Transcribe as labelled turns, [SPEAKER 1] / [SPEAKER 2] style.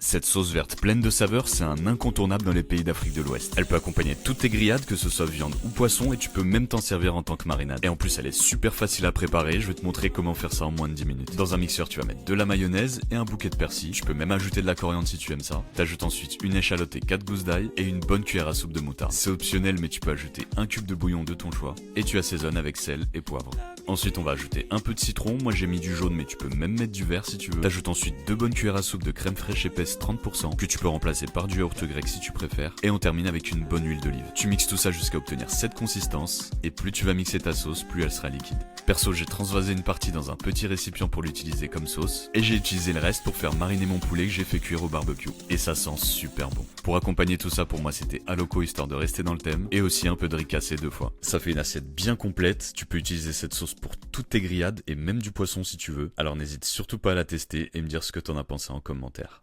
[SPEAKER 1] Cette sauce verte pleine de saveurs, c'est un incontournable dans les pays d'Afrique de l'Ouest. Elle peut accompagner toutes tes grillades, que ce soit viande ou poisson, et tu peux même t'en servir en tant que marinade. Et en plus, elle est super facile à préparer, je vais te montrer comment faire ça en moins de 10 minutes. Dans un mixeur, tu vas mettre de la mayonnaise et un bouquet de persil. Tu peux même ajouter de la coriandre si tu aimes ça. T'ajoutes ensuite une échalote et 4 gousses d'ail et une bonne cuillère à soupe de moutarde. C'est optionnel, mais tu peux ajouter un cube de bouillon de ton choix. Et tu assaisonnes avec sel et poivre. Ensuite, on va ajouter un peu de citron. Moi, j'ai mis du jaune, mais tu peux même mettre du vert si tu veux. T'ajoutes ensuite 2 bonnes cuillères à soupe de crème fraîche épaisse 30%, que tu peux remplacer par du yaourt grec si tu préfères. Et on termine avec une bonne huile d'olive. Tu mixes tout ça jusqu'à obtenir cette consistance. Et plus tu vas mixer ta sauce, plus elle sera liquide. Perso, j'ai transvasé une partie dans un petit récipient pour l'utiliser comme sauce. Et j'ai utilisé le reste pour faire mariner mon poulet que j'ai fait cuire au barbecue. Et ça sent super bon. Pour accompagner tout ça, pour moi, c'était à loco, histoire de rester dans le thème. Et aussi un peu de riz cassé 2 fois. Ça fait une assiette bien complète. Tu peux utiliser cette sauce pour toutes tes grillades et même du poisson si tu veux. Alors n'hésite surtout pas à la tester et me dire ce que t'en as pensé en commentaire.